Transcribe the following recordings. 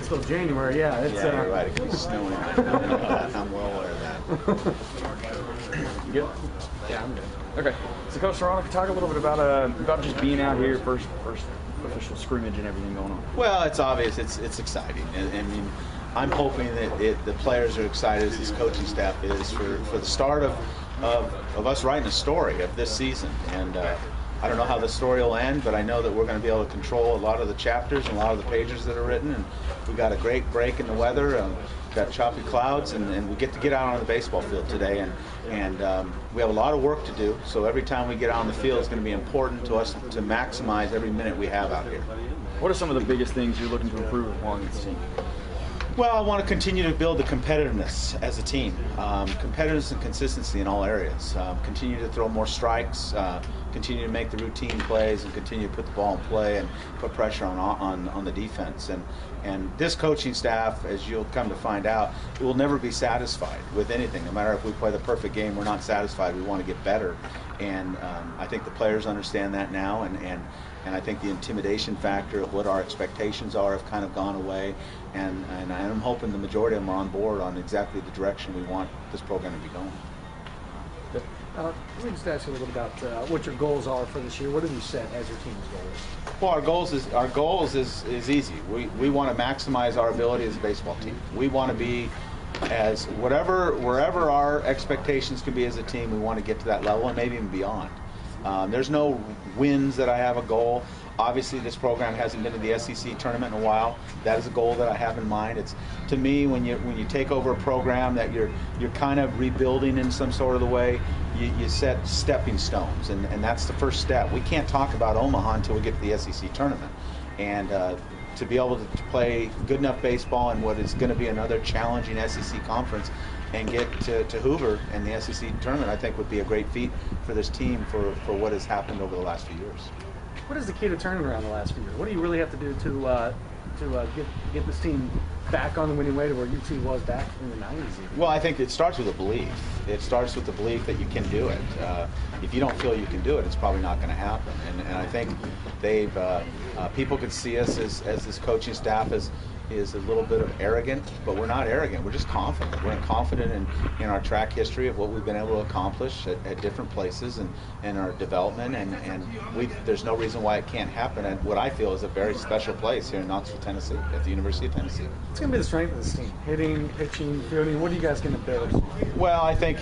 still January. Yeah, it's you're right. It could be snowing. I'm well aware of that. You good? Yeah, I'm good. Okay. So, Coach Serrano, can you talk a little bit about just being out here, first official scrimmage and everything going on? Well, it's obvious. It's exciting. I mean, I'm hoping that the players are excited as this coaching staff is for the start of us writing a story of this season. And I don't know how the story will end, but I know that we're going to be able to control a lot of the chapters and a lot of the pages that are written. And we got a great break in the weather. Got choppy clouds, and we get to get out on the baseball field today. And we have a lot of work to do. So every time we get out on the field, it's going to be important to us to maximize every minute we have out here. What are some of the biggest things you're looking to improve upon this team? Well, I want to continue to build the competitiveness as a team, competitiveness and consistency in all areas. Continue to throw more strikes, continue to make the routine plays, and continue to put the ball in play and put pressure on the defense. And this coaching staff, as you'll come to find out, will never be satisfied with anything. No matter if we play the perfect game, we're not satisfied. We want to get better. And I think the players understand that now, and I think the intimidation factor of what our expectations are have kind of gone away, and I'm hoping the majority of them are on board on exactly the direction we want this program to be going. Let me just ask you a little bit about what your goals are for this year. What have you set as your team's goals? Well, our goals is easy. We want to maximize our ability as a baseball team. We want to be wherever our expectations can be as a team, we want to get to that level and maybe even beyond. There's no wins that I have a goal. Obviously, this program hasn't been to the SEC tournament in a while. That is a goal that I have in mind. It's, to me, when you take over a program that you're kind of rebuilding in some sort of the way, you set stepping stones, and that's the first step. We can't talk about Omaha until we get to the SEC tournament, and to be able to play good enough baseball in what is going to be another challenging SEC conference and get to Hoover and the SEC tournament, I think would be a great feat for this team for what has happened over the last few years. What is the key to turning around the last few years? What do you really have to do to get this team back on the winning way to where UT was back in the 90s even? Well, I think it starts with a belief. It starts with the belief that you can do it. If you don't feel you can do it, it's probably not going to happen. And I think people could see us as this coaching staff is a little bit of arrogant, but we're not arrogant. We're just confident. We're confident in our track history of what we've been able to accomplish at different places and our development, and there's no reason why it can't happen at what I feel is a very special place here in Knoxville, Tennessee, at the University of Tennessee. It's going to be the strength of this team. Hitting, pitching, fielding. What are you guys going to build? Well, I think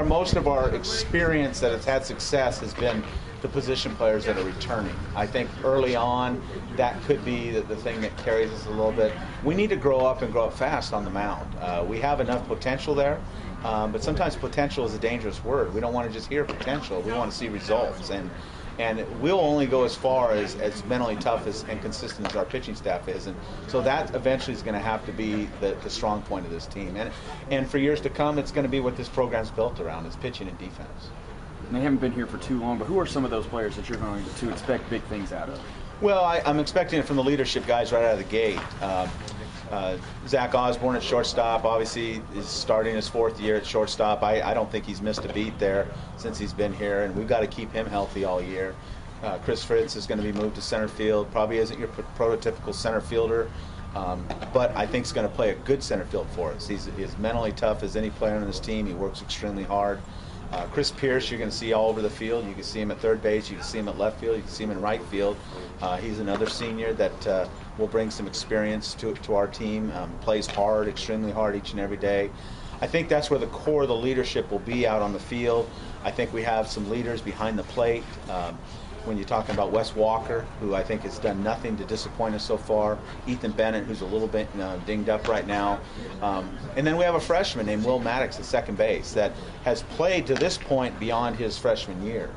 most of our experience that has had success has been the position players that are returning. I think early on that could be the thing that carries us a little bit. We need to grow up and grow up fast on the mound. We have enough potential there, but sometimes potential is a dangerous word. We don't want to just hear potential. We want to see results, and we'll only go as far as mentally tough and consistent as our pitching staff is, and so that eventually is going to have to be the strong point of this team. And for years to come, it's going to be what this program's built around, is pitching and defense. They haven't been here for too long, but who are some of those players that you're going to expect big things out of? Well, I'm expecting it from the leadership guys right out of the gate. Zach Osborne at shortstop, obviously, is starting his 4th year at shortstop. I don't think he's missed a beat there since he's been here, and we've got to keep him healthy all year. Chris Fritz is going to be moved to center field. Probably isn't your prototypical center fielder, but I think he's going to play a good center field for us. He's as mentally tough as any player on this team. He works extremely hard. Chris Pierce, you're going to see all over the field. You can see him at third base. You can see him at left field. You can see him in right field. He's another senior that will bring some experience to our team. Plays hard, extremely hard each and every day. I think that's where the core of the leadership will be out on the field. I think we have some leaders behind the plate. When you're talking about Wes Walker, who I think has done nothing to disappoint us so far, Ethan Bennett, who's a little bit dinged up right now, and then we have a freshman named Will Maddox at second base that has played to this point beyond his freshman year.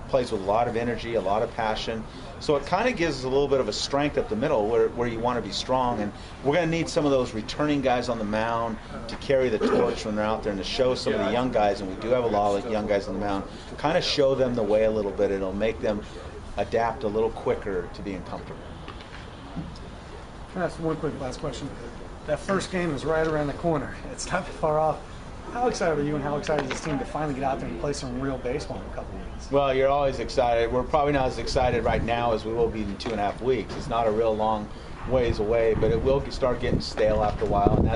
Plays with a lot of energy, a lot of passion. So it kind of gives us a little bit of a strength up the middle where you want to be strong. And we're going to need some of those returning guys on the mound to carry the torch when they're out there and to show some of the young guys, and we do have a lot of young guys on the mound, kind of show them the way a little bit. It'll make them adapt a little quicker to being comfortable. Can I ask one quick last question? That first game is right around the corner. It's not far off. How excited are you, and how excited is this team to finally get out there and play some real baseball in a couple of weeks? Well, you're always excited. We're probably not as excited right now as we will be in 2.5 weeks. It's not a real long ways away, but it will start getting stale after a while, and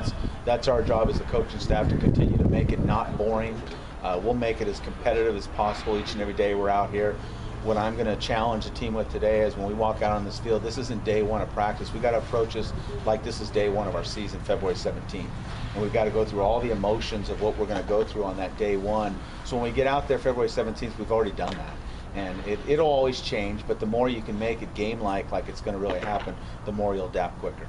that's our job as the coaching staff, to continue to make it not boring. We'll make it as competitive as possible each and every day we're out here. What I'm going to challenge the team with today is when we walk out on this field, this isn't day one of practice. We've got to approach this like this is day one of our season, February 17th. And we've got to go through all the emotions of what we're going to go through on that day one. So when we get out there February 17th, we've already done that. And it'll always change, but the more you can make it game-like it's going to really happen, the more you'll adapt quicker.